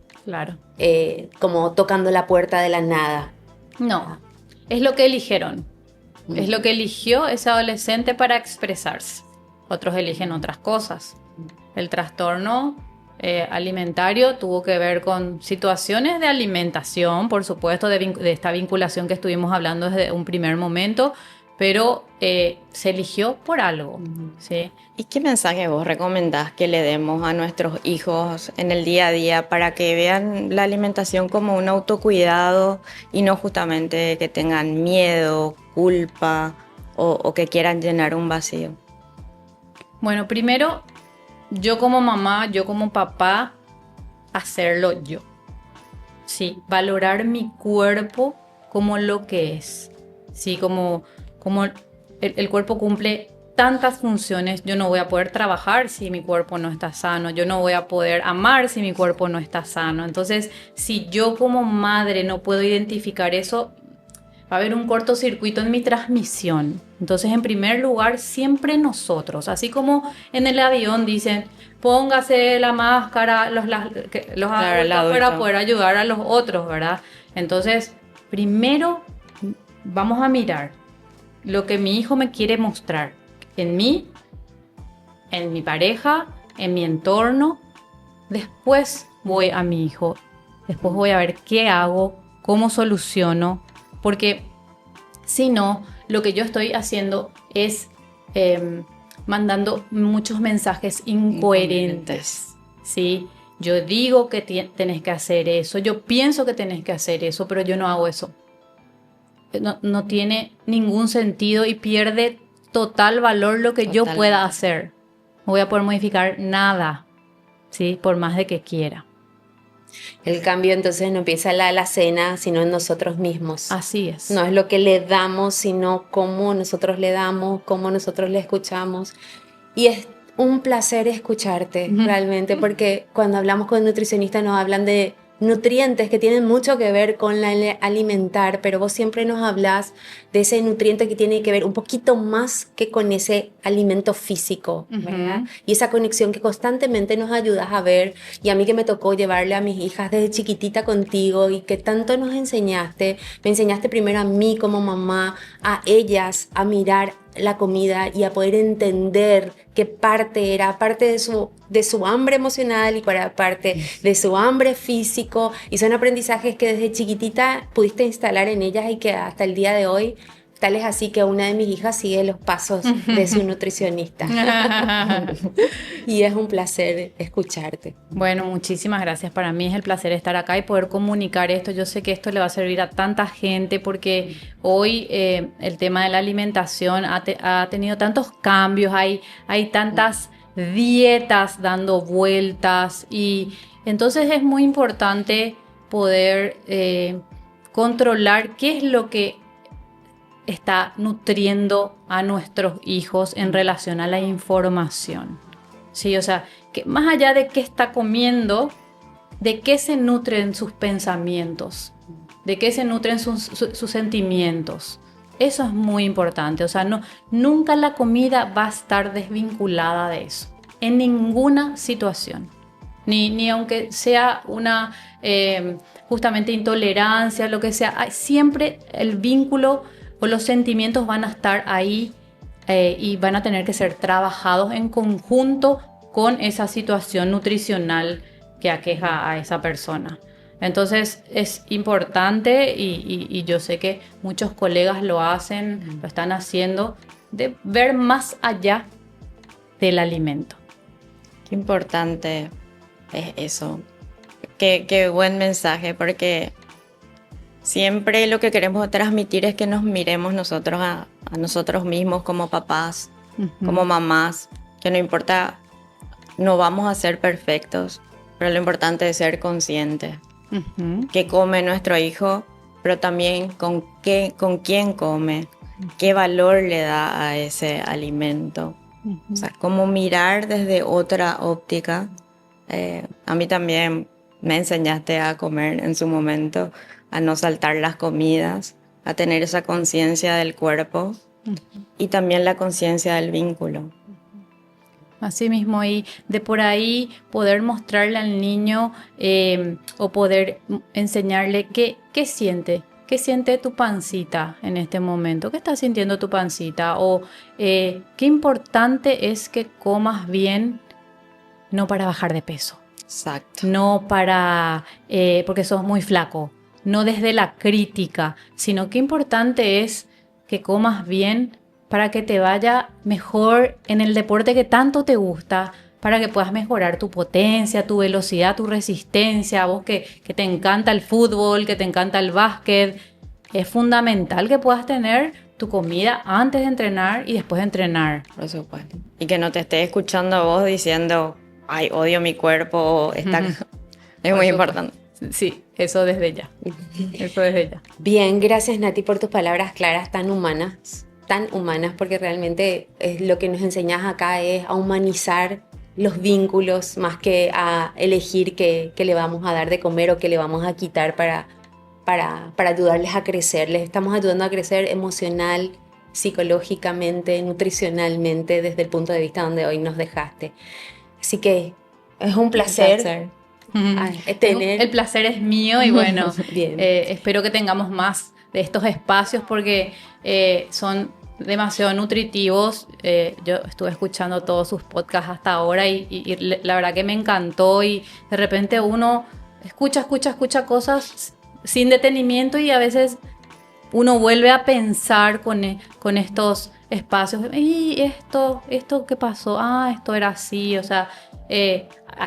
A: como tocando la puerta de la nada.
C: No, es lo que eligieron. Es lo que eligió ese adolescente para expresarse. Otros eligen otras cosas. El trastorno alimentario tuvo que ver con situaciones de alimentación, por supuesto, de esta vinculación que estuvimos hablando desde un primer momento, pero se eligió por algo. ¿Sí?
B: ¿Y qué mensaje vos recomendás que le demos a nuestros hijos en el día a día para que vean la alimentación como un autocuidado y no justamente que tengan miedo, culpa o que quieran llenar un vacío?
C: Bueno, primero, yo como mamá, yo como papá, hacerlo yo. Sí, valorar mi cuerpo como lo que es. Sí, como el cuerpo cumple tantas funciones. Yo no voy a poder trabajar si mi cuerpo no está sano. Yo no voy a poder amar si mi cuerpo no está sano. Entonces, si yo como madre no puedo identificar eso, va a haber un cortocircuito en mi transmisión. Entonces, en primer lugar, siempre nosotros, así como en el avión dicen, póngase la máscara, los adultos para poder ayudar a los otros, ¿verdad? Entonces, primero vamos a mirar lo que mi hijo me quiere mostrar en mí, en mi pareja, en mi entorno. Después voy a mi hijo, después voy a ver qué hago, cómo soluciono, porque si no, lo que yo estoy haciendo es mandando muchos mensajes incoherentes, ¿sí? Yo digo que tenés que hacer eso, yo pienso que tenés que hacer eso, pero yo no hago eso. No tiene ningún sentido y pierde total valor lo que yo pueda hacer. No voy a poder modificar nada, ¿sí? Por más de que quiera.
A: El cambio entonces no empieza en la alacena, sino en nosotros mismos.
C: Así es.
A: No es lo que le damos, sino cómo nosotros le damos, cómo nosotros le escuchamos. Y Un placer escucharte, realmente, porque cuando hablamos con nutricionistas nos hablan de nutrientes que tienen mucho que ver con la alimentar, pero vos siempre nos hablas de ese nutriente que tiene que ver un poquito más que con ese alimento físico, ¿verdad? Y esa conexión que constantemente nos ayudas a ver, y a mí que me tocó llevarle a mis hijas desde chiquitita contigo y que tanto nos enseñaste, me enseñaste primero a mí como mamá, a ellas, a mirar la comida y a poder entender qué parte era parte de su hambre emocional y para parte de su hambre físico, y son aprendizajes que desde chiquitita pudiste instalar en ellas y que hasta el día de hoy, tal es así que una de mis hijas sigue los pasos de su nutricionista. Y es un placer escucharte.
C: Bueno, muchísimas gracias. Para mí es el placer estar acá y poder comunicar esto. Yo sé que esto le va a servir a tanta gente porque hoy el tema de la alimentación ha tenido tantos cambios, hay tantas dietas dando vueltas y entonces es muy importante poder controlar qué es lo que está nutriendo a nuestros hijos en relación a la información. Sí, o sea, que más allá de qué está comiendo, de qué se nutren sus pensamientos, de qué se nutren sus sentimientos. Eso es muy importante. O sea, nunca la comida va a estar desvinculada de eso, en ninguna situación. Ni aunque sea una justamente intolerancia, lo que sea, siempre el vínculo o los sentimientos van a estar ahí y van a tener que ser trabajados en conjunto con esa situación nutricional que aqueja a esa persona. Entonces es importante y yo sé que muchos colegas lo hacen, lo están haciendo, de ver más allá del alimento.
B: Qué importante es eso. Qué buen mensaje, porque siempre lo que queremos transmitir es que nos miremos nosotros a nosotros mismos como papás, como mamás, que no importa, no vamos a ser perfectos, pero lo importante es ser conscientes. Qué come nuestro hijo, pero también con quién come, qué valor le da a ese alimento. O sea, como mirar desde otra óptica. A mí también me enseñaste a comer en su momento, a no saltar las comidas, a tener esa conciencia del cuerpo y también la conciencia del vínculo.
C: Así mismo, y de por ahí poder mostrarle al niño o poder enseñarle qué siente. ¿Qué siente tu pancita en este momento? ¿Qué está sintiendo tu pancita? O qué importante es que comas bien, no para bajar de peso.
B: Exacto.
C: No para, porque sos muy flaco. No desde la crítica, sino qué importante es que comas bien para que te vaya mejor en el deporte que tanto te gusta, para que puedas mejorar tu potencia, tu velocidad, tu resistencia. Vos que te encanta el fútbol, que te encanta el básquet, es fundamental que puedas tener tu comida antes de entrenar y después de entrenar.
B: Por supuesto. Y que no te estés escuchando a vos diciendo, ay, odio mi cuerpo, está... Es muy importante.
C: Sí, eso desde ya. Eso desde ya.
A: Bien, gracias Nati por tus palabras claras, tan humanas, porque realmente lo que nos enseñas acá es a humanizar los vínculos más que a elegir qué le vamos a dar de comer o qué le vamos a quitar para ayudarles a crecer. Les estamos ayudando a crecer emocional, psicológicamente, nutricionalmente, desde el punto de vista donde hoy nos dejaste. Así que es un placer.
C: El placer es mío y bueno, espero que tengamos más de estos espacios porque son demasiado nutritivos. Yo estuve escuchando todos sus podcasts hasta ahora y la verdad que me encantó y de repente uno escucha cosas sin detenimiento y a veces uno vuelve a pensar con estos espacios. ¿Y esto qué pasó? Esto era así. O sea,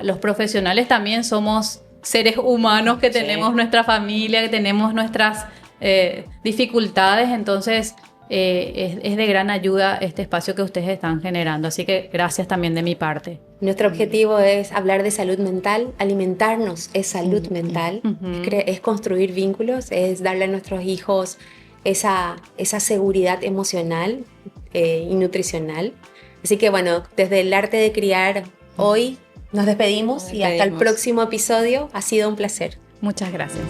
C: los profesionales también somos seres humanos que tenemos nuestra familia, que tenemos nuestras dificultades. Entonces, es de gran ayuda este espacio que ustedes están generando. Así que gracias también de mi parte.
A: Nuestro objetivo es hablar de salud mental, alimentarnos es salud mental, es construir vínculos, es darle a nuestros hijos esa seguridad emocional y nutricional. Así que bueno, desde el arte de criar hoy nos despedimos y hasta el próximo episodio. Ha sido un placer.
C: Muchas gracias.